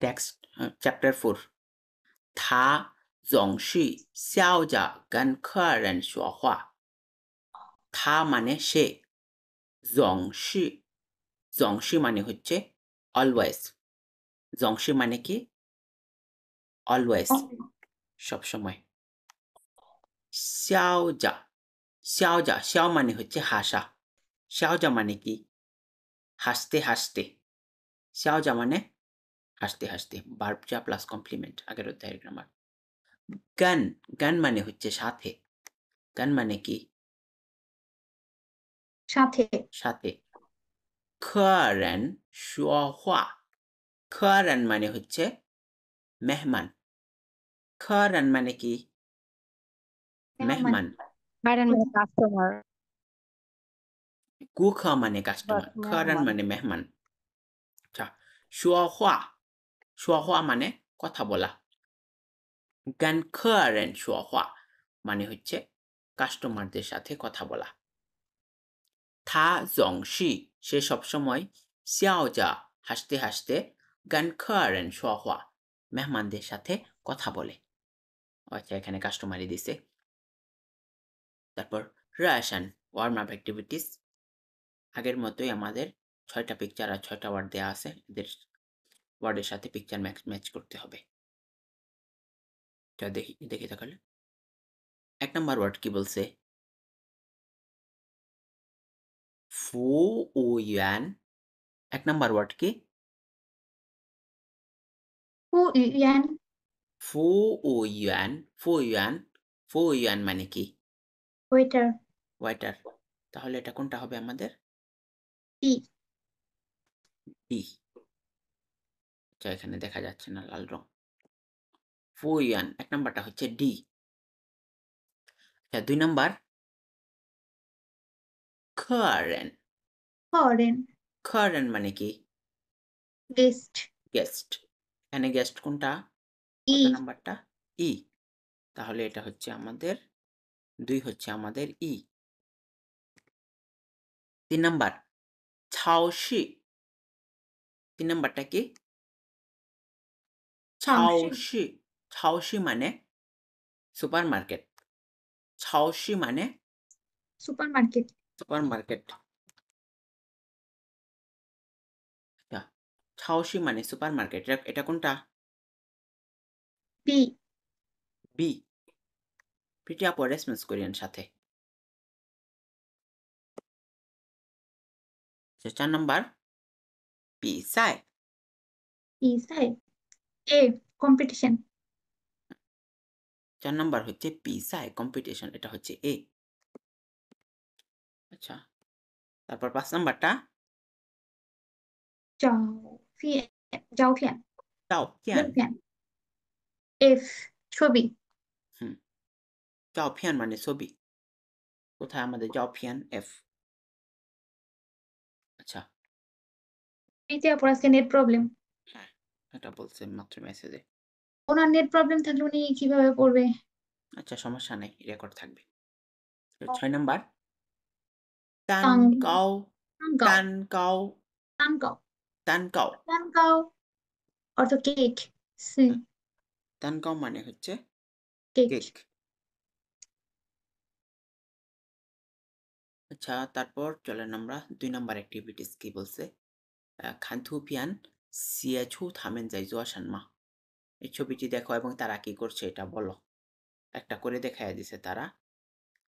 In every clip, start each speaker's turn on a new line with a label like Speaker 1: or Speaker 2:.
Speaker 1: Text chapter 4 他总是笑着跟客人说话他মানে সে জংশি মানে হচ্ছে always জংশি মানে কি অলওয়েজ সব সময় xiaoজা xiao মানে হচ্ছে হাসা xiaoজা মানে কি হাসতে হাসতে xiaoজা মানে হাসতে হাসতে ভার্ব যা প্লাস কমপ্লিমেন্ট আগের অধ্যায়ের গ্রামার গান মানে হচ্ছে সাথে গান মানে কি
Speaker 2: সাথে
Speaker 1: সাথে 客人说话 客人মানে হচ্ছে মেহমান 客人মানে কি মেহমান
Speaker 2: কাস্টমার
Speaker 1: কুখ মানে কাস্টমার 客人মানে মেহমান আচ্ছা 说话说话মানে কথা বলা 跟客人说话মানে হচ্ছে কাস্টমারদের সাথে কথা বলা 他总是সে সবসময় 笑着 হাসতে হাসতে 跟客人说话 মেহমানদের সাথে কথা বলে আচ্ছা এখানে কাস্টমারই দিছে তারপর রাশন ওয়ার্ম আপ অ্যাক্টিভিটিস আগের মতোই আমাদের 6টা পিকচার আর 6টা ওয়ার্ড দেওয়া আছে এদের ওয়ার্ডের সাথে পিকচার ম্যাচ করতে হবে এটা দেখি তাহলে এক নাম্বার ওয়ার্ড কি বলছে ফু ও ইয়ান এক নাম্বার ওয়ার্ড কি
Speaker 2: ফু ইয়ান
Speaker 1: ফু ও ইয়ান ফু ইয়ান মানে কি
Speaker 2: ওয়েটার
Speaker 1: ওয়েটার তাহলে এটা কোনটা হবে আমাদের
Speaker 2: টি
Speaker 1: ডি আচ্ছা এখানে দেখা যাচ্ছে না লাল রং ফু ইয়ান এক নাম্বারটা হচ্ছে ডি আচ্ছা 2 নাম্বার 客人 মানে কি
Speaker 2: গেস্ট
Speaker 1: গেস্ট এখানে গেস্ট কোনটা
Speaker 2: ই
Speaker 1: কত নাম্বারটা ই তাহলে এটা হচ্ছে আমাদের 2 হচ্ছে আমাদের ই 3 নাম্বার 超市 3 নাম্বারটা কি 超市 超市মানে সুপারমার্কেট 超市মানে
Speaker 2: সুপারমার্কেট
Speaker 1: সুপারমার্কেট 超市মানে সুপারমার্কেট এটা কোনটা
Speaker 2: বি
Speaker 1: বি পিটি আপু রেসপন্স করিয়েন সাথে 4 নাম্বার 比赛
Speaker 2: এ কম্পিটিশন
Speaker 1: 4 নাম্বার হচ্ছে 比赛 কম্পিটিশন এটা হচ্ছে এ আচ্ছা তারপর 5 নাম্বারটা
Speaker 2: 照照片
Speaker 1: 照片
Speaker 2: এফ ছবি
Speaker 1: হুম 照片 মানে ছবি কোথায় আমাদের 照片 এফ আচ্ছা
Speaker 2: এইতে আপনার আজকে নেট প্রবলেম
Speaker 1: হ্যাঁ এটা বলছে মাত্র মেসেজে
Speaker 2: ওনার নেট প্রবলেম থাকলে উনি কিভাবে পড়বে
Speaker 1: আচ্ছা সমস্যা নেই রেকর্ড থাকবে 6 নাম্বার 蛋
Speaker 2: তাং
Speaker 1: 糕
Speaker 2: তাঙ্গাও
Speaker 1: 蛋糕
Speaker 2: তাঙ্গাও
Speaker 1: 蛋糕
Speaker 2: তাঙ্গাও অর্থ কেক সি
Speaker 1: 蛋糕মানে হচ্ছে
Speaker 2: কেক
Speaker 1: কেক আচ্ছা তারপর চলেন আমরা 2 নাম্বার অ্যাক্টিভিটিস কি বলছে 看图片写出他们在做什么 এই ছবিটি দেখো এবং তারা কি করছে এটা বলো একটা করে দেখায় দিছে তারা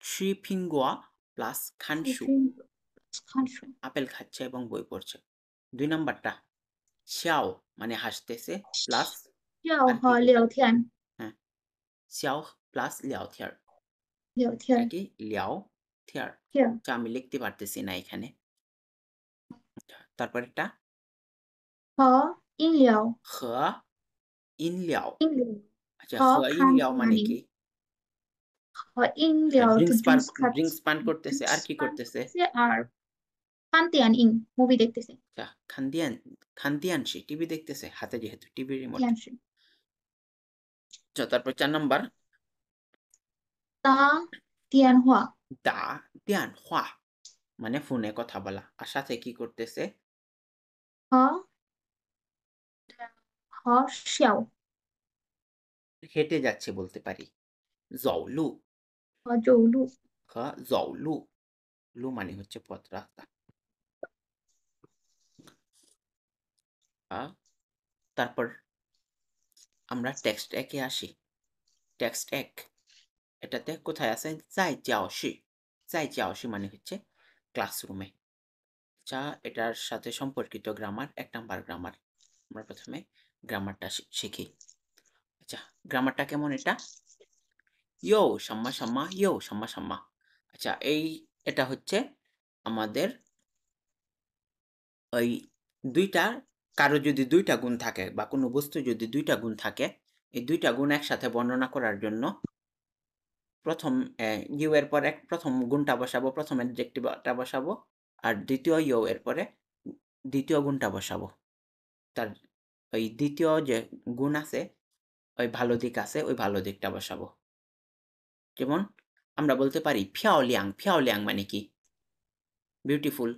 Speaker 1: 吃苹果 প্লাস 看书 আপেল খাচ্ছে এবং বই পড়ছে 2 নাম্বারটা 笑 মানে হাসতেছে প্লাস
Speaker 2: 笑和聊天
Speaker 1: হ্যাঁ 笑 প্লাস 聊天
Speaker 2: 聊天
Speaker 1: কি 聊天
Speaker 2: 天
Speaker 1: আচ্ছা আমি লিখতে পারতেছি না এখানে তারপর একটা
Speaker 2: 和饮料
Speaker 1: 和饮料
Speaker 2: 饮料
Speaker 1: আচ্ছা
Speaker 2: 和
Speaker 1: 和饮料
Speaker 2: 看
Speaker 1: মানে
Speaker 2: 电
Speaker 1: কি
Speaker 2: 影和饮料
Speaker 1: ড্রিঙ্কস
Speaker 2: drinks
Speaker 1: পান করতেছে আর কি করতেছে
Speaker 2: আর 看电影 মুভি দেখতেছে
Speaker 1: আচ্ছা খান্তিয়ানসি টিভি দেখতেছে হাতে যেহেতু টিভি রিমোট
Speaker 2: 电视
Speaker 1: আচ্ছা তারপর 4 নাম্বার
Speaker 2: 打电话
Speaker 1: দা দিয়ান হওয়া মানে ফোনে কথা বলা আর সাথে কি করতেছে
Speaker 2: 和 শাও
Speaker 1: হেঁটে যাচ্ছে বলতে পারি। জৌলু
Speaker 2: 走路
Speaker 1: জৌলু লু মানে হচ্ছে পথ রাস্তা। তারপর আমরা টেক্সট একে আসি। টেক্সট এক এটাতে কোথায় আছে যাই যাওশি। যাই যাওশি মানে হচ্ছে ক্লাসরুমে। যা এটার সাথে সম্পর্কিত গ্রামার 1 নাম্বার গ্রামার। আমরা প্রথমে গ্রামারটা শিখি। আচ্ছা গ্রামারটা কেমন এটা? ইয়ো সাম্মা সাম্মা ইয়ো সাম্মা সাম্মা। আচ্ছা এটা হচ্ছে আমাদের ওই ২টা কারো যদি ২টা গুণ থাকে বা কোনো বস্তু যদি ২টা গুণ থাকে, এই ২টা গুণ একসাথে বর্ণনা করার জন্য প্রথম ইউ এর পরে প্রথম গুণটা বসাবো, প্রথম অ্যাডজেক্টিভটা বসাবো আর দ্বিতীয় ইউ এর পরে দ্বিতীয় গুণটা বসাবো। তার ওই দ্বিতীয় যে গুণ আছে, ওই ভালো দিক আছে, ওই ভালো দিকটা বসাবো। যেমন আমরা বলতে পারি ফিয়াওলিয়াং, ফিয়াওলিয়াং মানে কি? বিউটিফুল।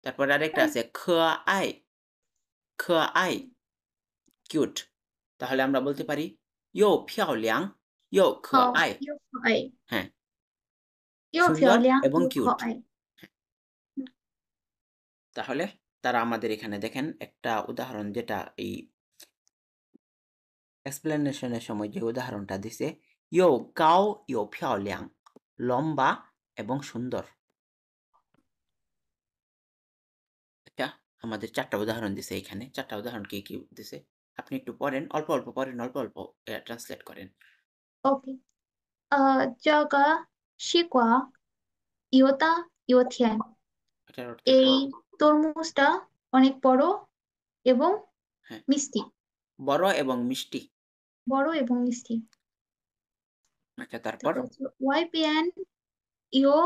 Speaker 1: তারপর আরেকটা আছে খআই, খআই কিউট। তাহলে আমরা বলতে পারি ইয়ো ফিয়াওলিয়াং, ইয়ো
Speaker 2: 好
Speaker 1: খআই।
Speaker 2: 又可爱
Speaker 1: হ্যাঁ
Speaker 2: 又漂
Speaker 1: সুন্দর
Speaker 2: 亮
Speaker 1: এবং
Speaker 2: 又可
Speaker 1: কিউট।
Speaker 2: 爱
Speaker 1: তাহলে তারা আমাদের এখানে দেখেন একটা উদাহরণ যেটা এই এক্সপ্লেনেশনের সময় যে উদাহরণটা দিছে ইয়ো গাও ইয়ো ফিয়াওলিয়াং, লম্বা এবং সুন্দর। এটা আমাদের 4টা উদাহরণ দিছে এখানে। 4টা উদাহরণ কি কি দিছে আপনি একটু পড়েন, অল্প অল্প পড়েন, অল্প অল্প ট্রান্সলেট করেন।
Speaker 2: OK 这个西瓜又大又甜
Speaker 1: এটার অর্থ কি?
Speaker 2: এই তরমুজটা অনেক বড় এবং
Speaker 1: হ্যাঁ
Speaker 2: মিষ্টি
Speaker 1: বড় এবং মিষ্টি।
Speaker 2: বড় এবং মিষ্টি
Speaker 1: আচ্ছা তারপর
Speaker 2: তারপর হচ্ছে YPN ইও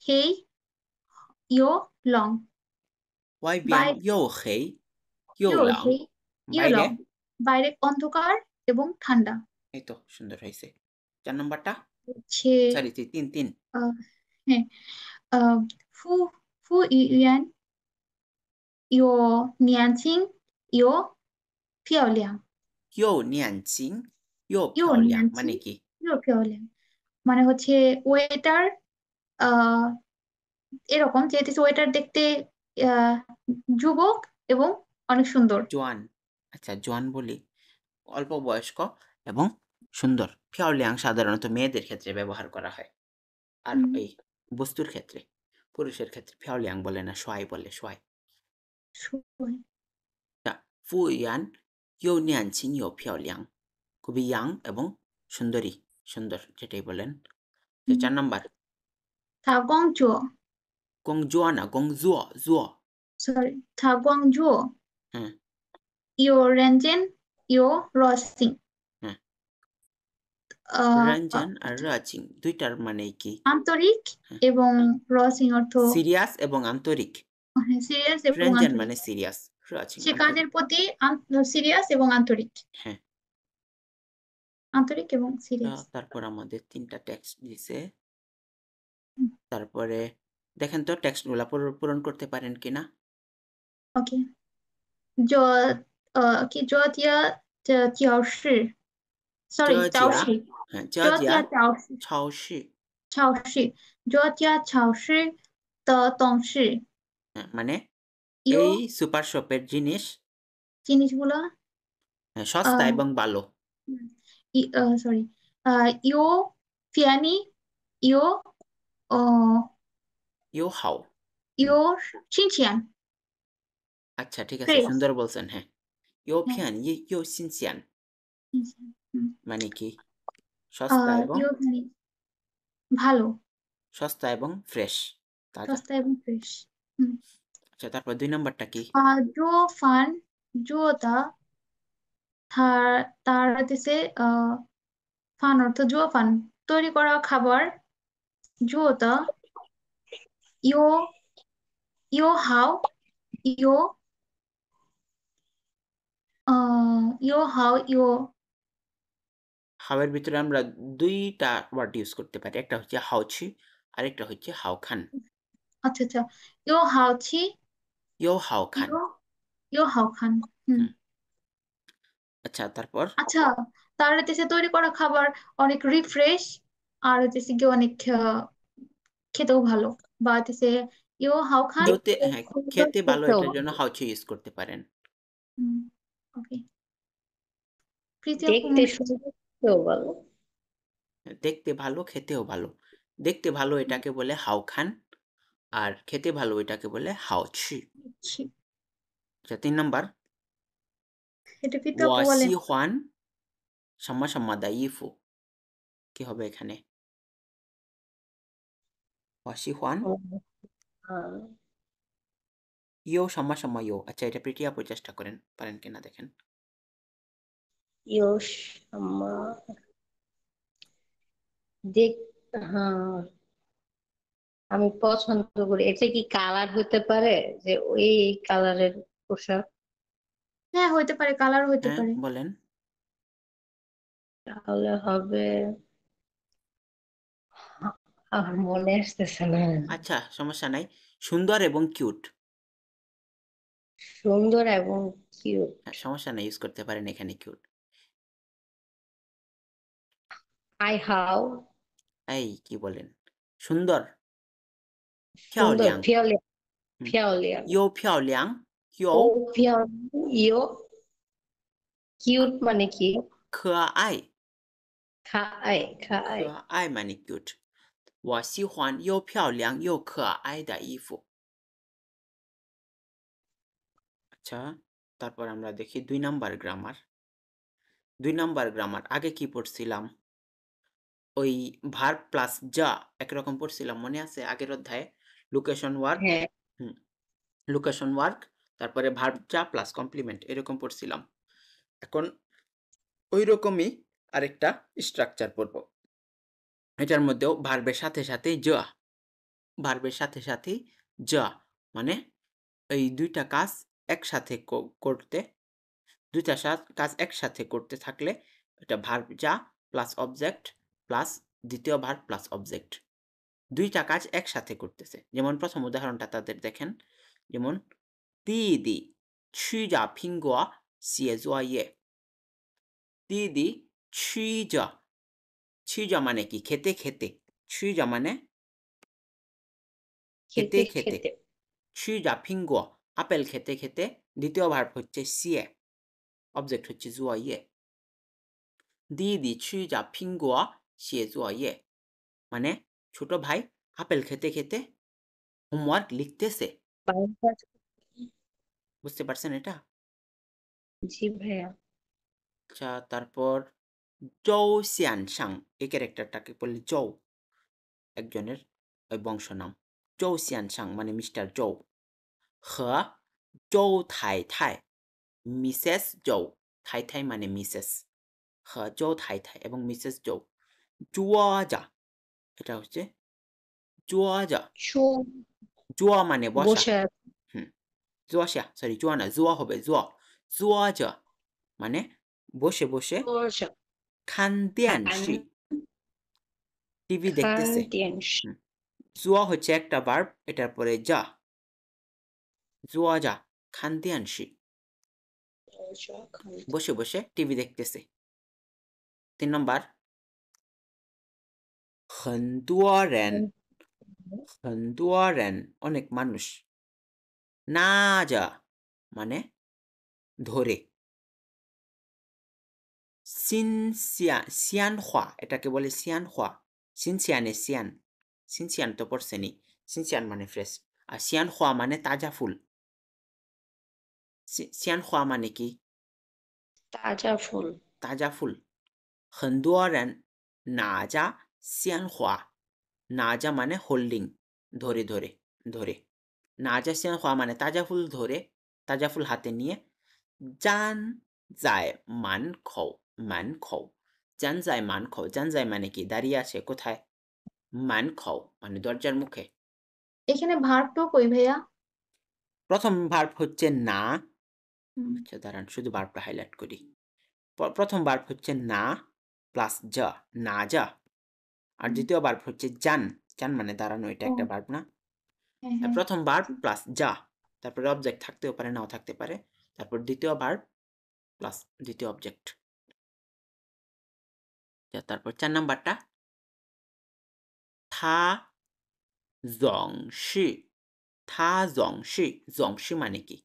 Speaker 2: হেই ইও লং
Speaker 1: ওয়াই বিয়ান
Speaker 2: বাই
Speaker 1: ইয়ো হেই ইয়ো
Speaker 2: ইও
Speaker 1: লাং,
Speaker 2: হেই ইও
Speaker 1: বাইরে
Speaker 2: লং বাইরে অন্ধকার এবং ঠান্ডা
Speaker 1: এই তো সুন্দর হয়েছে। 4 নম্বরটা
Speaker 2: হচ্ছে
Speaker 1: সরি 3
Speaker 2: আহ, হ্যাঁ আহ, ফু ফু ইউয়ান ইও নিয়ানচিং ইও ফিয়াওলিয়াং
Speaker 1: ইয়ো নিয়ানচিং ইয়ো
Speaker 2: ইও
Speaker 1: ফিয়াওলিয়াং
Speaker 2: নিয়ানচিং
Speaker 1: মানে কি?
Speaker 2: ইও ফিয়াওলিয়াং মানে হচ্ছে ওয়েটার আহ এরকম যে ওয়েটার দেখতে আহ যুবক এবং অনেক সুন্দর
Speaker 1: জোয়ান। আচ্ছা জোয়ান বলি অল্প বয়স্ক এবং সুন্দর। ফিয়াওলিয়াং সাধারণত মেয়েদের ক্ষেত্রে ব্যবহার করা হয়। আর
Speaker 2: হুম,
Speaker 1: এই বস্তুর ক্ষেত্রে পুরুষের ক্ষেত্রে ফিয়াওলিয়াং বলে না, সোয়াই বলে, সোয়াই।
Speaker 2: সুন্দর।
Speaker 1: ফু ইয়ান ইউ নিয়ানচিং ইউ ফিয়াওলিয়াং, খুবই ইয়াং এবং সুন্দরী, সুন্দর যেটাই বলেন। 4 নম্বর
Speaker 2: 他光做
Speaker 1: গং জুয়া না গং জুয়া জুয়া।
Speaker 2: sorry 他光做
Speaker 1: হ্যাঁ
Speaker 2: 有认真有热心
Speaker 1: হ্যাঁ
Speaker 2: আহ
Speaker 1: রঞ্জন আর রাচিং দুইটার মানে কি?
Speaker 2: আন্তরিক
Speaker 1: হ্যাঁ
Speaker 2: এবং রসিং অর্থ
Speaker 1: সিরিয়াস এবং আন্তরিক।
Speaker 2: সিরিয়াস এবং
Speaker 1: রঞ্জন
Speaker 2: আন্তরিক
Speaker 1: মানে সিরিয়াস, রাচিং
Speaker 2: সে কাজের
Speaker 1: আন্তরিক।
Speaker 2: প্রতি সিরিয়াস এবং আন্তরিক
Speaker 1: হ্যাঁ
Speaker 2: আন্তরিক এবং সিরিয়াস
Speaker 1: তারপর আমাদের 3টা টেক্সট দিছে। তারপরে দেখেন তো টেক্সটগুলা পূরণ করতে পারেন কিনা।
Speaker 2: ওকে 做কি 做的教室 sorry 教
Speaker 1: জর্জিয়া
Speaker 2: 室
Speaker 1: হ্যাঁ
Speaker 2: 做
Speaker 1: জর্জিয়া
Speaker 2: 的教室
Speaker 1: ছাওশি।
Speaker 2: 超市做家超市的董事
Speaker 1: হ্যাঁ, মানে এই
Speaker 2: 有
Speaker 1: সুপার শপের জিনিস
Speaker 2: জিনিসগুলো
Speaker 1: সস্তা
Speaker 2: আহ
Speaker 1: এবং ভালো।
Speaker 2: sorry 有便宜有
Speaker 1: ইউ হাও।
Speaker 2: 有新鲜
Speaker 1: আচ্ছা ঠিক আছে
Speaker 2: fresh
Speaker 1: সুন্দর বলছেন। হ্যাঁ ইউ
Speaker 2: হ্যাঁ
Speaker 1: ফিয়ান ইউ সিনসিয়ান
Speaker 2: 新鲜
Speaker 1: মানে কি? সস্তা এবং
Speaker 2: 有便宜ভালো
Speaker 1: সস্তা এবং ফ্রেশ, তাজা।
Speaker 2: সস্তা এবং ফ্রেশ
Speaker 1: আচ্ছা তারপর 2 নম্বরটা কি?
Speaker 2: 做饭做的তার দিছে ফান অর্থ জুয়া ফান তৈরি করা খাবার 做的有好有有好有
Speaker 1: হাওয়ের ভিতরে আমরা 2টা ওয়ার্ড ইউজ করতে পারি। একটা হচ্ছে হাওছি আর একটা হচ্ছে হাও খান।
Speaker 2: আচ্ছা আচ্ছা 有好吃
Speaker 1: ইউ হাও খান।
Speaker 2: 有好看
Speaker 1: হুম আচ্ছা তারপর
Speaker 2: আচ্ছা, তার হচ্ছে তৈরি করা খাবার অনেক রিফ্রেশ, আর হচ্ছে কি অনেক খেতেও ভালো, বা হচ্ছে ইও হাও খান।
Speaker 1: খেতে হ্যাঁ
Speaker 3: সুন্দর
Speaker 1: খেতে ভালো
Speaker 3: খেতেও
Speaker 1: এটার জন্য
Speaker 3: ভালো।
Speaker 1: হাউচি ইউজ করতে পারেন।
Speaker 2: ওকে, প্রীতি আপু
Speaker 3: দেখতে সুন্দর খেতেও ভালো।
Speaker 1: দেখতে ভালো খেতেও ভালো। দেখতে ভালো এটাকে বলে হাও খান, আর খেতে ভালো এটাকে বলে হাওছি।
Speaker 2: ছি,
Speaker 1: আচ্ছা 3 নাম্বার,
Speaker 2: এটা প্রীতি
Speaker 1: 我
Speaker 2: আপু বলেন।
Speaker 1: 喜欢什么什么的衣服, কি হবে এখানে? 我喜欢
Speaker 3: আহ,
Speaker 1: 有什么什么有, আচ্ছা এটা প্রিটি আপু চেষ্টা করেন, পারেন কিনা দেখেন।
Speaker 3: ইয়োস আমার দেখ, হ্যাঁ আমি পছন্দ করি। এটা কি কালার হতে পারে, যে ওই কালারের পোশাক?
Speaker 2: হ্যাঁ, হইতে পারে, কালার হইতে
Speaker 1: হ্যাঁ
Speaker 2: পারে।
Speaker 1: বলেন।
Speaker 3: তাহলে হবে, আমার মনে আসতেছে না।
Speaker 1: আচ্ছা সমস্যা নাই, সুন্দর এবং কিউট।
Speaker 3: সুন্দর এবং কিউট।
Speaker 1: হ্যাঁ সমস্যা নাই, ইউজ করতে পারেন এখানে কিউট।
Speaker 3: আই হাও,
Speaker 1: এই কি বলেন, সুন্দর,
Speaker 3: সুন্দর
Speaker 1: 漂亮,
Speaker 3: 漂亮
Speaker 1: হুম,
Speaker 3: 漂亮
Speaker 1: 有漂亮 有
Speaker 3: ও 漂ইয়ো, কিউট মানে কি?
Speaker 1: 可爱,
Speaker 3: খায়
Speaker 1: 可
Speaker 3: খায়।
Speaker 1: 爱মানে কিউট।我喜欢又漂亮又可爱的衣服। আচ্ছা তারপর আমরা দেখি 2 নাম্বার গ্রামার। 2 নাম্বার গ্রামার আগে কি পড়ছিলাম? ওই ভার্ব প্লাস যা একরকম পড়ছিলাম, মনে আছে আগের অধ্যায়ে? লোকেশন ওয়ার্ক,
Speaker 3: হ্যাঁ
Speaker 1: হুম, লোকেশন ওয়ার্ক, তারপরে ভার্ব যা প্লাস কমপ্লিমেন্ট এরকম পড়ছিলাম। এখন ওই রকমই আরেকটা স্ট্রাকচার পড়ব। এটার মধ্যেও ভার্বের সাথে সাথে যা, ভার্বের সাথে সাথেই যা, মানে এই দুইটা কাজ একসাথে করতে, দুইটা কাজ একসাথে করতে থাকলে এটা ভার্ব যা প্লাস অবজেক্ট প্লাস দ্বিতীয় ভার্ব প্লাস অবজেক্ট, দুইটা কাজ একসাথে করতেছে। যেমন প্রথম উদাহরণটা তাদের দেখেন, যেমন 弟弟吃着苹果写作业, 弟弟吃着, 吃着মানে কি? খেতে খেতে, 吃着মানে খেতে
Speaker 3: খেতে
Speaker 1: খেতে,
Speaker 3: খেতে।
Speaker 1: 吃着苹果আপেল খেতে খেতে, দ্বিতীয় ভার্ব হচ্ছে 写, অবজেক্ট হচ্ছে 作业, 弟弟吃着苹果写作业, মানে ছোট ভাই আপেল খেতে খেতে হোমওয়ার্ক লিখতেছে।
Speaker 3: বাংলা-
Speaker 1: বুঝতে পারছেন এটা?
Speaker 3: জি ভাইয়া।
Speaker 1: আচ্ছা তারপর 周显上, এই ক্যারেক্টারটাকে বললে 周, একজনের ওই বংশনাম। 周显上মানে মিস্টার 周, 和周太太, মিসেস 周, 太太মানে মিসেস, 和周太太এবং মিসেস 周, 坐着, এটা হচ্ছে 坐着, 坐মানে বসা,
Speaker 3: বসে আছে।
Speaker 1: হুম, 坐下, সরি 坐না, 坐হবে 坐, 坐着মানে বসে বসে
Speaker 3: বসে
Speaker 1: 看电视, টিভি
Speaker 3: খান
Speaker 1: দেখতেছে।
Speaker 3: টেন।
Speaker 1: হুম, 坐হচ্ছে একটা ভার্ব, এটার পরে যা, 坐着看电视, বসে বসে টিভি দেখতেছে। 3 নম্বর, 很多人, 很多人অনেক মানুষ, 拿着মানে ধরে, 新鲜花, এটাকে বলে 鲜花, 新鲜এর 鲜, 新鲜তো পড়ছেনি, 新鲜মানে ফ্রেশ, আর 鲜花মানে তাজা ফুল। 鲜花মানে কি?
Speaker 3: তাজা ফুল।
Speaker 1: তাজা ফুল। 很多人拿着鲜花, নাজা মানে হোল্ডিং, ধরে ধরে ধরে, নাজা 鲜花মানে তাজা ফুল ধরে, তাজা ফুল হাতে নিয়ে, 站在门口, 门口, 站在门口, 站在মানে কি? দাঁড়িয়ে আছে কোথায়? 门口মানে দরজার মুখে।
Speaker 2: এখানে ভার্বটা কই ভাইয়া?
Speaker 1: প্রথম ভার্ব হচ্ছে না,
Speaker 2: হুম,
Speaker 1: আচ্ছা দাঁড়ান শুধু ভার্বটা হাইলাইট করি। প্রথম ভার্ব হচ্ছে না প্লাস যা, না যা, আর
Speaker 2: হুম।
Speaker 1: দ্বিতীয় ভার্ব হচ্ছে যান, যান মানে দাঁড়ানো, এটা
Speaker 2: ও,
Speaker 1: একটা ভার্ব না?
Speaker 2: হ্যাঁ হ্যাঁ।
Speaker 1: প্রথম ভার্ব প্লাস যা, তারপরে অবজেক্ট থাকতেও পারে নাও থাকতে পারে, তারপর দ্বিতীয় ভার্ব প্লাস দ্বিতীয় অবজেক্ট। তারপর 4 নাম্বারটা他总是总是মানে কি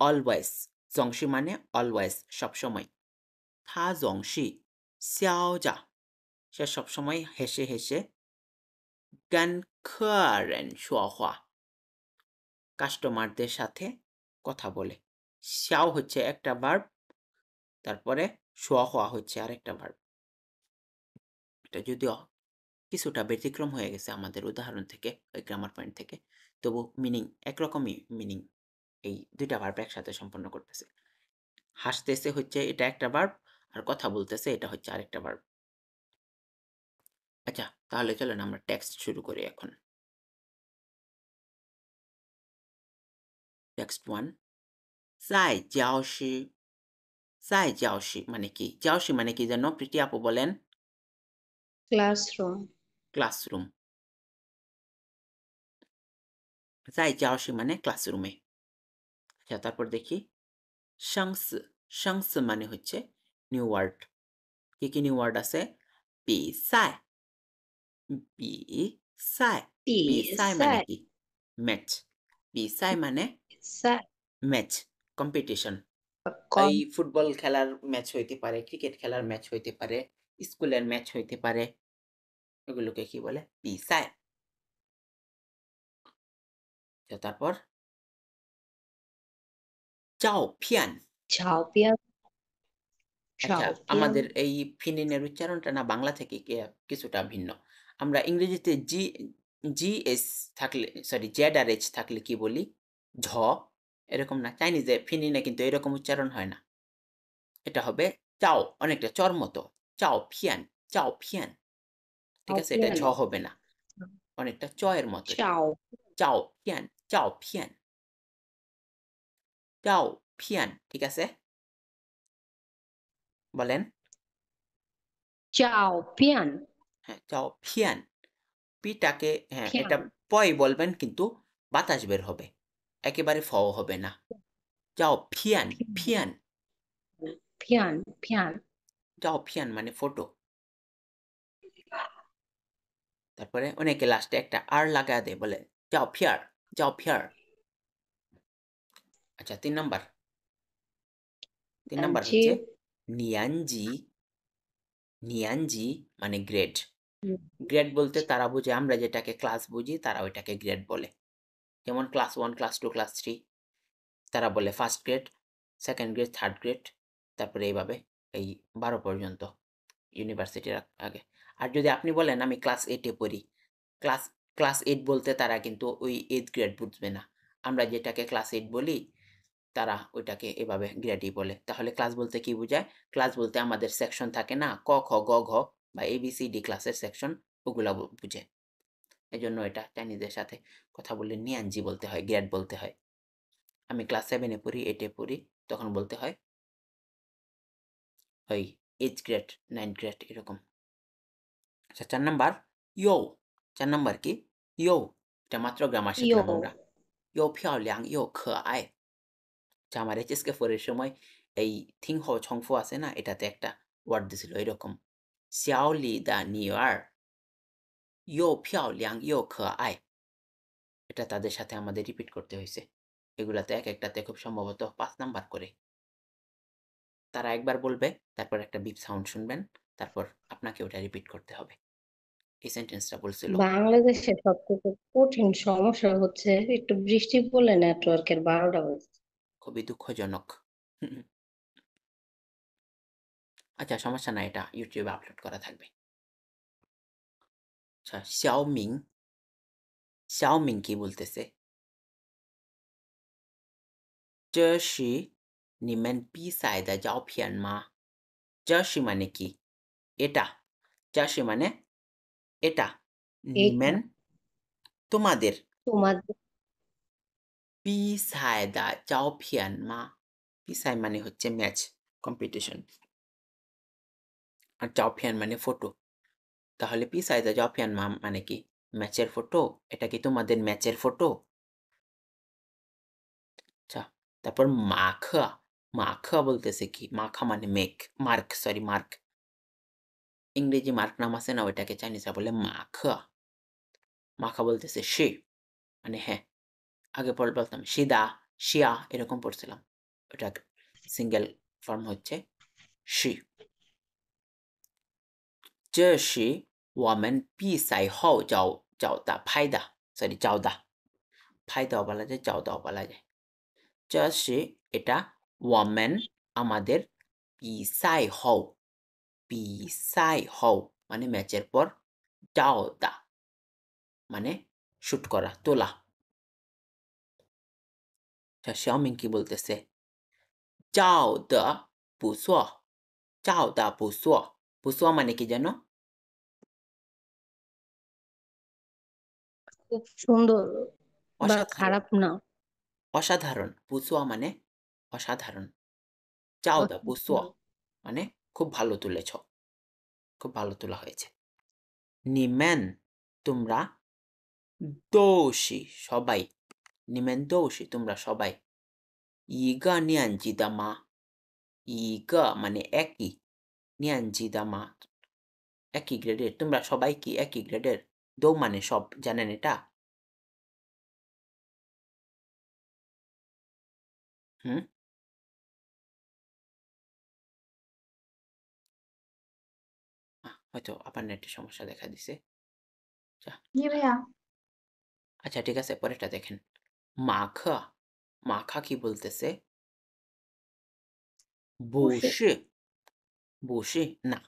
Speaker 1: অলওয়েজ, 总是মানে অলওয়েজ সবসময়। 他总是笑着 সে সবসময় হেসে হেসে跟客人说话কাস্টমারদের সাথে কথা বলে। 笑হচ্ছে একটা ভার্ব, তারপরে 说话হচ্ছে আরেকটা ভার্ব। এটা যদিও কিছুটা ব্যতিক্রম হয়ে গেছে আমাদের উদাহরণ থেকে, ওই গ্রামার পয়েন্ট থেকে, তবু মিনিং একরকমই মিনিং। এই দুইটা ভার্ব একসাথে সম্পন্ন করতেছে। হাসতেছে হচ্ছে এটা একটা ভার্ব, আর কথা বলতেছে এটা হচ্ছে আরেকটা ভার্ব। আচ্ছা, তাহলে চলেন আমরা টেক্সট শুরু করি এখন। টেক্সট 1 在教室মানে কি? 教室মানে কি যেন প্রীতি আপু বলেন?
Speaker 3: ক্লাসরুম।
Speaker 1: ক্লাসরুম। 在教室মানে ক্লাসরুমে। আচ্ছা, তারপর দেখি 生死মানে হচ্ছে নিউ ওয়ার্ড। কি কি নিউ ওয়ার্ড আছে? 比赛মানে কি? ম্যাচ। 比赛মানে ম্যাচ, কম্পিটিশন। এই ফুটবল খেলার ম্যাচ হইতে পারে, ক্রিকেট খেলার ম্যাচ হইতে পারে, স্কুলের ম্যাচ হইতে পারে, এগুলোকে কি বলে? 比赛। তারপর 照片 আচ্ছা, আমাদের এই ফিনিনের উচ্চারণটা না বাংলা থেকে কিছুটা ভিন্ন। আমরা ইংরেজিতে জিএস থাকলে, সরি জেড আর এইচ থাকলে কি বলি? ঝ, এরকম না। চাইনিজে ফিনিনে কিন্তু এরকম উচ্চারণ হয় না। এটা হবে চাও, অনেকটা চর মতো। চাও ফিয়ান। ঠিক আছে, এটা ঝ হবে না, অনেকটা চ এর মতো। চাও ফিয়ান, ঠিক আছে, বলেন। হ্যাঁ, চাও ফিয়ান। পিটাকে হ্যাঁ এটা পয় বলবেন, কিন্তু বাতাস বের হবে, একেবারে ফ হবে না। যাও ফিয়ান। যাও ফিয়ান মানে ফটো। তারপরে অনেকে লাস্টে একটা আর লাগায় দেয়, বলে যাও ফিয়ার। আচ্ছা, 3 নাম্বার হচ্ছে নিয়ানজি মানে গ্রেড। গ্রেড বলতে তারা বুঝে, আমরা যেটাকে ক্লাস বুঝি তারা ওইটাকে গ্রেড বলে। যেমন ক্লাস 1, ক্লাস 2, ক্লাস 3 তারা বলে first grade, second grade, third grade, তারপরে এইভাবে এই 12 পর্যন্ত ইউনিভার্সিটির আগে। আর যদি আপনি বলেন আমি ক্লাস 8-এ পড়ি, ক্লাস 8 বলতে তারা কিন্তু ওই 8th গ্রেড বুঝবে না। আমরা যেটাকে ক্লাস 8 বলি তারা ওইটাকে এভাবে গ্রেডই বলে। তাহলে ক্লাস বলতে কি বোঝায়? ক্লাস বলতে আমাদের সেকশন থাকে না, ক খ গ ঘ বা ABCD ক্লাসের সেকশন, ওগুলা বুঝে। এজন্য এটা চাইনিজের সাথে কথা বললে নিয়ানজি বলতে হয়, গ্রেড বলতে হয়। আমি ক্লাস 7-এ পড়ি, 8-এ পড়ি, তখন বলতে হয় ওই 8th গ্রেড, 9th গ্রেড এরকম। আচ্ছা, 4 নাম্বার ইয়ো। 4 নাম্বার কি? ইয়ো। এটা মাত্র গ্রামার শিখলাম আমরা। ইয়ো ফিয়াওলিয়াং ইয়ো খেআই। আচ্ছা, আমার HSK4 এর সময় এই থিং হো ছংফু আছে না, এটাতে একটা ওয়ার্ড দিছিল এরকম, xiaoli da নিয়ার ইয়ো ফিয়াওলিয়াং ইয়ো খেআই। এটা তাদের সাথে আমাদের রিপিট করতে হয়েছে। এগুলাতে এক একটাতে খুব সম্ভবত 5 নাম্বার করে। তারা একবার বলবে, তারপর একটা বিপ সাউন্ড শুনবেন, তারপর আপনাকে ওটা রিপিট করতে হবে। এই সেন্টেন্সটা বলছিল।
Speaker 3: বাংলাদেশে সবথেকে কঠিন সমস্যা হচ্ছে একটু বৃষ্টি পড়লে নেটওয়ার্কের 12টা বাজে।
Speaker 1: খুবই দুঃখজনক। আচ্ছা, সমস্যা নাই, এটা ইউটিউবে আপলোড করা থাকবে। আচ্ছা, xiaoming কি বলতেছে? 这是你们比赛的照片吗? 这是মানে কি? এটা। 这是মানে এটা।你们তোমাদের 比赛的照片吗? 比赛মানে হচ্ছে ম্যাচ, কম্পিটিশন, আর চাওপিয়ান মানে ফটো। তাহলে পি সাইজা চাওপিয়ান মানে কি? ম্যাচের ফটো। এটা কি তোমাদের ম্যাচের ফটো? আচ্ছা, তারপর মাখা। মাখা বলতেছে কি, মাখা মানে মেক, মার্ক, সরি মার্ক। ইংরেজি মার্ক নাম আছে না, ওইটাকে চাইনিজরা বলে মাখা। মাখা বলতেছে সে, মানে হ্যাঁ। আগে পরে বলতাম সিদা, শিয়া, এরকম পড়ছিলাম। ওটা সিঙ্গেল ফর্ম হচ্ছে সি। 这是我们比赛后找的拍的，sorry 找的，拍的বলা যায়, 找的বলা যায়। 这是এটা 我们 আমাদের 比赛后 比赛后মানে ম্যাচের পর, 找的মানে শুট করা, তোলা। আচ্ছা, শাওমিং কি বলতেছে? 找的不错，找的不错，不错মানে কি জানো?
Speaker 3: খুব সুন্দর বা
Speaker 1: অসাধারণ,
Speaker 3: খারাপ না।
Speaker 1: অসাধারণ। পুসুয়া মানে অসাধারণ। চাওদা পুসুয়া মানে খুব ভালো তুলেছ, খুব ভালো তোলা হয়েছে। নিমেন তোমরা, দোষী সবাই, নিমেন দোষী তোমরা সবাই, ইগা নিয়ানজিদা মা, ইগা মানে একই, নিয়ানজিদা মা একই গ্রেডের, তোমরা সবাই কি একই গ্রেডের? দো মানে সব, জানেন এটা? হুম, হয়তো আবার নেটের সমস্যা দেখা দিছে।
Speaker 2: জি ভাইয়া।
Speaker 1: আচ্ছা ঠিক আছে, পরেরটা দেখেন। মাখা, মাখা কি বলতেছে?
Speaker 2: বসে।
Speaker 1: বসে, বসে না।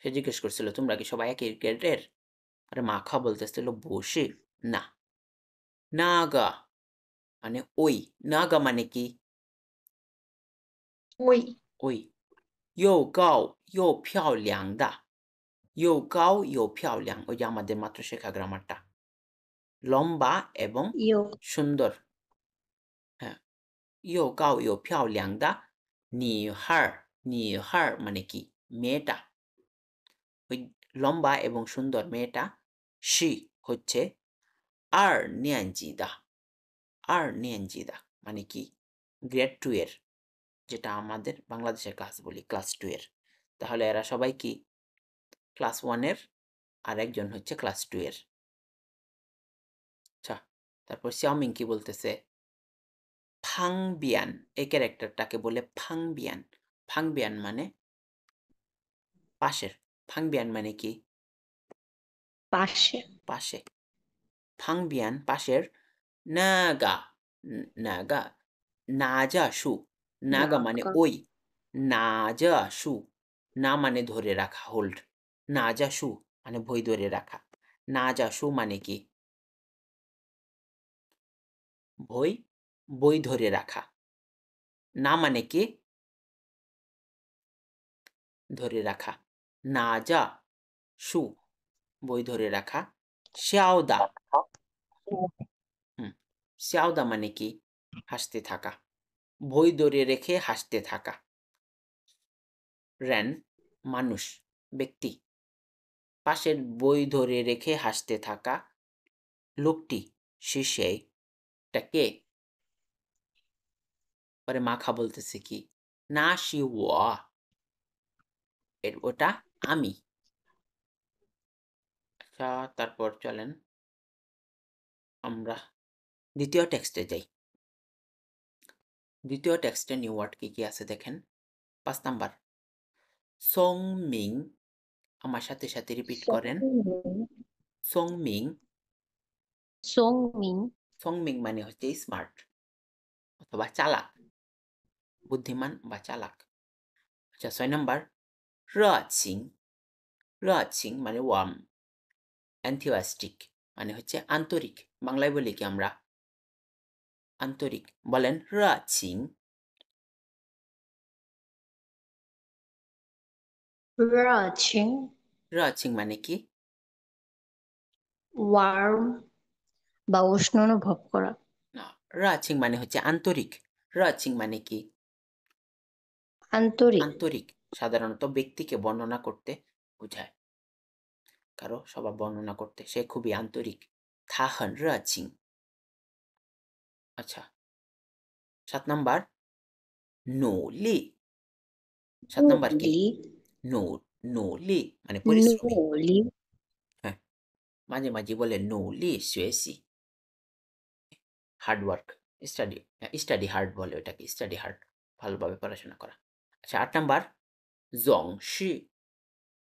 Speaker 1: সে জিজ্ঞেস করছিল তোমরা কি সবাই একই গ্রেডের? আরে মাখা বলতেছিল বসে না। নাগা মানে ওই, নাগা মানে কি?
Speaker 2: ওই।
Speaker 1: ওই। ইয়ো গাও ইয়ো ফিয়াও লিয়াং দা, ইয়ো গাও ইয়ো ফিয়াও লিয়াং, ওই যে আমাদের মাত্র শেখা গ্রামারটা। লম্বা এবং
Speaker 3: ইয়ো
Speaker 1: সুন্দর, হ্যাঁ। ইয়ো গাও ইয়ো ফিয়াও লিয়াং দা নিহার, নিহার মানে কি? মেয়েটা। ওই লম্বা এবং সুন্দর মেয়েটা শি হচ্ছে আর নিয়ানজিদা, আর নিয়ানজিদা মানে কি? গ্রেড 2 এর, যেটা আমাদের বাংলাদেশের ক্লাস বলি ক্লাস 2 এর। তাহলে এরা সবাই কি? ক্লাস 1 এর, আর একজন হচ্ছে ক্লাস 2 এর। আচ্ছা, তারপর শাওমিং কি বলতেছে? ফাংবিয়ান, এই ক্যারেক্টারটাকে বলে ফাংবিয়ান। ফাংবিয়ান মানে পাশের, ফাংবিয়ান মানে কি?
Speaker 3: পাশে।
Speaker 1: পাশে। ফাংবিয়ান পাশের। নাগা, নাগা, নাজা সু, নাগা মানে
Speaker 3: নাগা
Speaker 1: ওই, নাজা সু, না মানে ধরে রাখা, হোল্ড, নাজা সু মানে বই ধরে রাখা। নাজা সু মানে কি? বই, বই ধরে রাখা। না মানে কি? ধরে রাখা। নাজা সু বই ধরে রাখা। শ্যাওদা, হুম, শ্যাওদা মানে কি? হাসতে থাকা, বই ধরে রেখে হাসতে থাকা। রেন মানুষ, ব্যক্তি, পাশের বই ধরে রেখে হাসতে থাকা লোকটি, সে সেই, এটা কে? পরে মাখা বলতেছে কি? না শি ওয়া, এর ওটা আমি। আচ্ছা, তারপর চলেন আমরা দ্বিতীয় টেক্সটে যাই। দ্বিতীয় টেক্সটে নিউ ওয়ার্ড কি কি আছে দেখেন। 5 নাম্বার, সং মিং, আমার সাথে সাথে রিপিট করেন। সং মিং,
Speaker 3: সোংমিং
Speaker 1: সং মিং মানে হচ্ছে স্মার্ট অথবা চালাক, বুদ্ধিমান বা চালাক। আচ্ছা 6 নাম্বার, রাচিং, রাচিং মানে ওয়ার্ম, অ্যান্থিওয়াস্টিক মানে হচ্ছে আন্তরিক। বাংলায় বলি কি আমরা? আন্তরিক। বলেন রাচিং।
Speaker 3: রাচিং
Speaker 1: রাচিং মানে কি?
Speaker 3: ওয়ার্ম বা উষ্ণ অনুভব করা।
Speaker 1: না, রাচিং মানে হচ্ছে আন্তরিক। রাচিং মানে কি?
Speaker 3: আন্তরিক।
Speaker 1: আন্তরিক সাধারণত ব্যক্তিকে বর্ণনা করতে বোঝায়, কারো স্বভাব বর্ণনা করতে, সে খুবই আন্তরিক। থা হন রাচিং। আচ্ছা 7 নাম্বার, নুলি 7 নাম্বার কি
Speaker 3: 努力
Speaker 1: নুলি মানে পরিশ্রমী
Speaker 3: 努力
Speaker 1: হ্যাঁ মাঝে মাঝে বলে নুলি 学习 হার্ড ওয়ার্ক স্টাডি হার্ড বলে ওটাকে স্টাডি হার্ড ভালোভাবে পড়াশোনা করা আচ্ছা 8 নাম্বার জংশি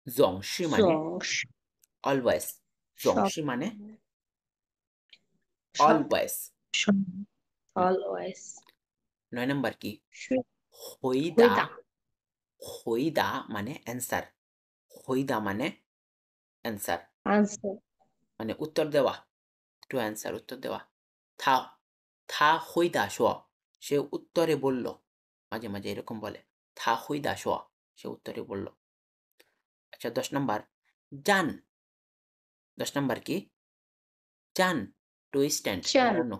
Speaker 1: জংশি মানে
Speaker 3: 总是
Speaker 1: অলওয়েজ
Speaker 3: 上
Speaker 1: জংশি মানে
Speaker 3: 上
Speaker 1: অলওয়েজ
Speaker 3: 上 always
Speaker 1: 9 নাম্বার কি
Speaker 3: 是
Speaker 1: হইদা
Speaker 3: 回答
Speaker 1: হইদা মানে অ্যান্সার হইদা মানে অ্যান্সার
Speaker 3: answer
Speaker 1: মানে উত্তর দেওয়া টু অ্যান্সার উত্তর দেওয়া থা থা হইদা শোয়া সে উত্তরে বলল মাঝে মাঝে এরকম বলে থা হইদা শোয়া সে উত্তরে বলল আচ্ছা 10 নাম্বার জান 10 নাম্বার কি জান টু স্ট্যান্ড
Speaker 3: 站
Speaker 1: দাঁড়ানো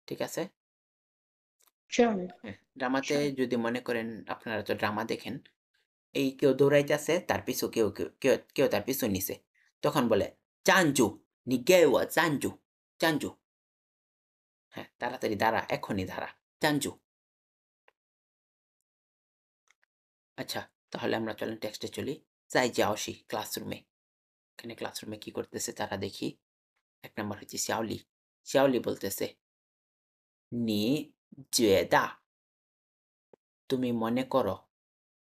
Speaker 1: ঠিক আছে
Speaker 3: 站
Speaker 1: হ্যাঁ ড্রামাতে
Speaker 3: 站
Speaker 1: যদি মনে করেন আপনারা তো ড্রামা দেখেন এই কেউ দৌড়াইতেছে তার পিছু কেউ কেউ কেউ কেউ তার পিছু নিছে তখন বলে চাঞ্জু নি গেওয়া চাঞ্জু চাঞ্জু হ্যাঁ তাড়াতাড়ি দাঁড়া এখনই দাঁড়া চাঞ্জু আচ্ছা তাহলে আমরা চলেন টেক্সটে চলি যাই যাওসি ক্লাসরুমে এখানে ক্লাসরুমে কি করতেছে তারা দেখি 1 নাম্বার হচ্ছে শিয়াওলি শিয়াওলি বলতেছে নি জেদা তুমি মনে করো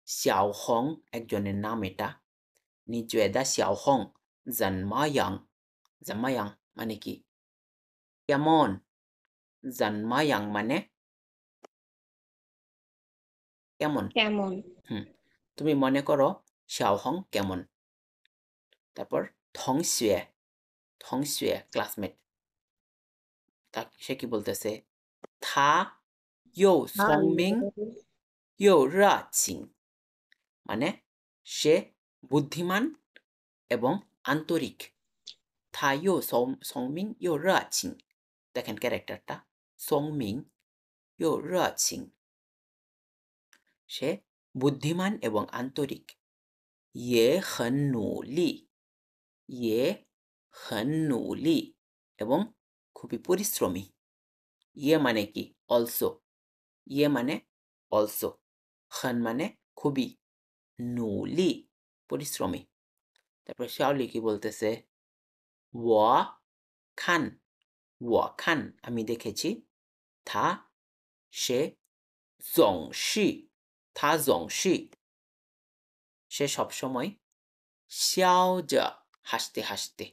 Speaker 1: xiao hong একজনের নাম এটা নি জেদা xiao hong জন্মায়াং জন্মায়াং মানে কি কেমন জন্মায়াং মানে কেমন
Speaker 3: কেমন
Speaker 1: হুম তুমি মনে করো xiao hong কেমন তারপর থংশুয়ে ক্লাসমেট তা সে কি বলতেছে থা ইউ সংমিং ইউ রাচিং মানে সে বুদ্ধিমান এবং আন্তরিক থা ইউ সংমিং ইউ রাচিং দেখেন ক্যারেক্টারটা সংমিং ইউ রাচিং সে বুদ্ধিমান এবং আন্তরিক ইয়ে হন নুলি ইয়ে হন নুলি এবং খুবই পরিশ্রমী ইয়ে মানে কি অলসো ইয়ে মানে অলসো হন মানে খুবই নুলি পরিশ্রমী তারপর শাওলি কি বলতেছে ওয়া খান ওয়া খান আমি দেখেছি থা সে জংশি থা জংশি সে সবসময় শাওজা হাসতে হাসতে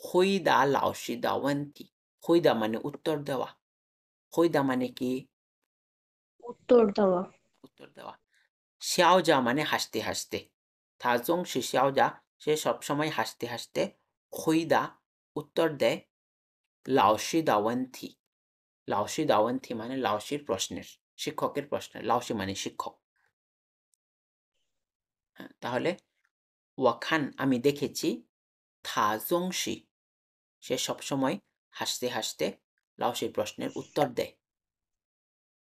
Speaker 1: হইদা লাওশি দা ওয়ান্তি হইদা মানে উত্তর দেওয়া হইদা মানে কি
Speaker 3: উত্তর দেওয়া
Speaker 1: উত্তর দেওয়া শাওজা মানে হাসতে হাসতে থাজং সে শাওজা সে সবসময় হাসতে হাসতে হইদা উত্তর দেয় লাওশি দাওয়ান্থি লাওশি দাওয়ান্থি মানে লাওশির প্রশ্নের শিক্ষকের প্রশ্নের লাওশি মানে শিক্ষক হ্যাঁ, তাহলে ওয়াখান আমি দেখেছি থাজংশি সে সবসময় হাসতে হাসতে লাওশির প্রশ্নের উত্তর দেয়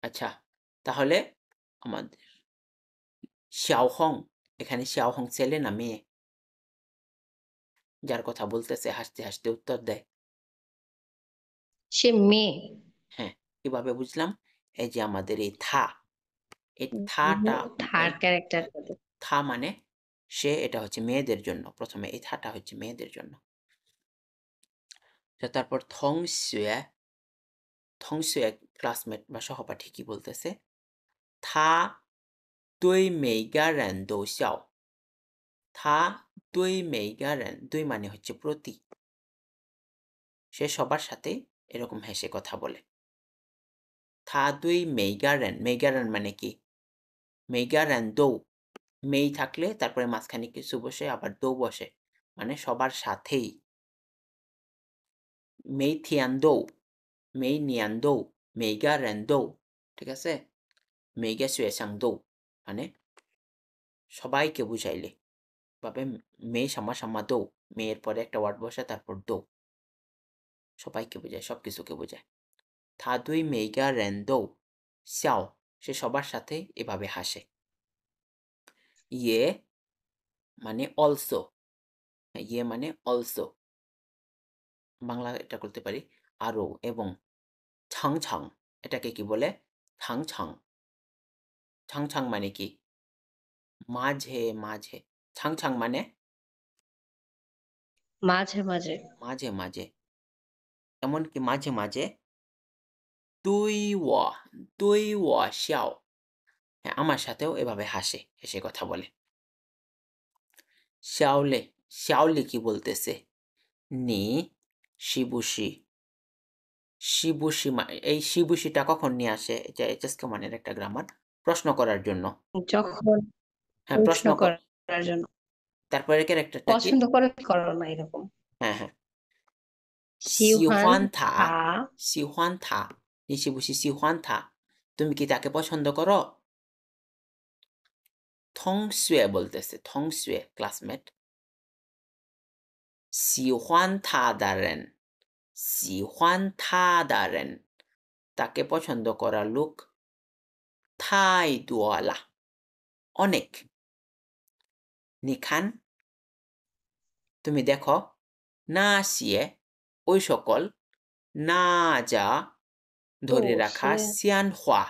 Speaker 1: আচ্ছা তাহলে আমাদের শাওহং এখানে শাওহং ছেলে না মেয়ে যার কথা বলতেছে হাসতে হাসতে উত্তর দেয়
Speaker 3: সে মেয়ে
Speaker 1: হ্যাঁ কিভাবে বুঝলাম এই যে আমাদের এই থা এই থাটা
Speaker 3: থার্ড ক্যারেক্টার
Speaker 1: থা মানে সে এটা হচ্ছে মেয়েদের জন্য প্রথমে এই থাটা হচ্ছে মেয়েদের জন্য তারপর থংশুয়ে ক্লাসমেট বা সহপাঠী কি বলতেছে থা দুই মেইগারেন দো xiao থা দুই মেইগারেন দুই মানে হচ্ছে প্রতি সে সবার সাথে এরকম হেসে কথা বলে থা দুই মেইগারেন মেইগারেন মানে কি মেইগারেন দৌ মেই থাকলে তারপরে মাঝখানে কিছু বসে আবার দৌ বসে মানে সবার সাথেই মেই থিয়ান দৌ মেই নিয়ান দৌ মেইগারেন দৌ ঠিক আছে মেইগা শুয়েসাং দৌ মানে সবাইকে বুঝাইলে ভাবে মেয়ে সামা সামা দৌ মেয়ের পরে একটা ওয়ার্ড বসে তারপর দৌ সবাইকে বোঝায় সবকিছুকে বোঝায় থা দুই মেইগা রেন দৌ xiao সে সবার সাথে এভাবে হাসে ইয়ে মানে অলসো ইয়ে মানে অলসো বাংলা এটা করতে পারি আরো এবং ছাং ছাং এটাকে কি বলে? ছাং। ছাং মানে কি? মাঝে মাঝে। ছাং মানে
Speaker 3: মাঝে মাঝে।
Speaker 1: মাঝে। এমনকি মাঝে মাঝে তুই ও শাও। হ্যাঁ, আমার সাথেও এভাবে হেসে কথা বলে। শাওলে কি বলতেছে? নি শিবুশি। এই শিবুশিটা কখন নিয়ে আসে? এটা এইচএস কমান্ডের একটা গ্রামার। প্রশ্ন করার জন্য।
Speaker 3: যখন
Speaker 1: হ্যাঁ,
Speaker 3: প্রশ্ন করার জন্য।
Speaker 1: তারপরে ক্যারেক্টারটা কি?
Speaker 3: পছন্দ করে করো না এরকম।
Speaker 1: হ্যাঁ।
Speaker 3: 喜欢他
Speaker 1: সিহুয়ান থা। নি শিবুশি সিহুয়ান থা। তুমি কি তাকে পছন্দ করো? থংসুয়ে বলতেছে। থংসুয়ে ক্লাসমেট। 喜欢他的人 喜欢他的人 তাকে পছন্দ করার লোক 太多了 অনেক। নিখান তুমি দেখো না সিয়ে ওই সকল না যা ধরে রাখা সিয়ান হওয়া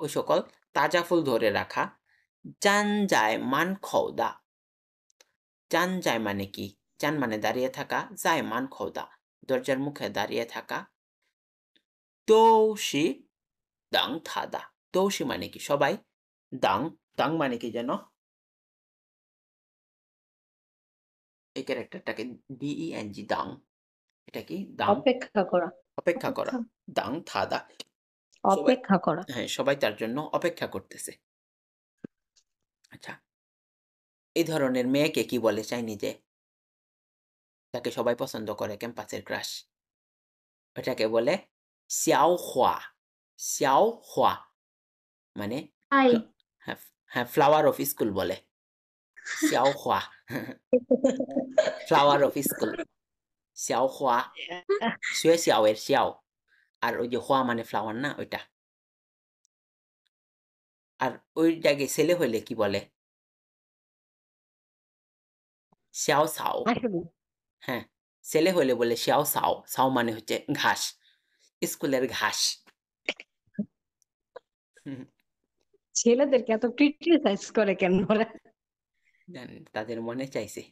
Speaker 1: ওই সকল তাজা ফুল ধরে রাখা জান যায় মান খৌদা। জান যায় মানে কি? জান মানে দাঁড়িয়ে থাকা, যায় মান খৌদা দরজার মুখে দাঁড়িয়ে থাকা। দোষী দাং থাদা। দোষী মানে কি? সবাই। দাং মানে কি যেন? এই ক্যারেক্টারটাকে DENG দাং। এটা কি? দাং
Speaker 3: অপেক্ষা করা।
Speaker 1: অপেক্ষা করা। দাং থাদা
Speaker 3: অপেক্ষা করা।
Speaker 1: হ্যাঁ, সবাই তার জন্য অপেক্ষা করতেছে। আচ্ছা, এই ধরনের মেয়েকে কি বলে চাইনিজে? তাকে সবাই পছন্দ করে, ক্যাম্পাসের ক্রাশ। এটাকে বলে xiao hua মানে
Speaker 2: হাই।
Speaker 1: হ্যাঁ, ফ্লাওয়ার অফ স্কুল বলে xiao hua flower of school xiao hua শুয়ে xiao এর xiao আর ওই যে hua মানে ফ্লাওয়ার না ওইটা। আর ওই জায়গায় ছেলে হইলে কি বলে? xiao sao। হ্যাঁ, ছেলে হইলে বলে xiao sao। sao মানে হচ্ছে ঘাস, স্কুলের ঘাস।
Speaker 3: ছেলেদেরকে এত ক্রিটিসাইজ করে কেন ওরা?
Speaker 1: জানেন, তাদের মনে চাইছে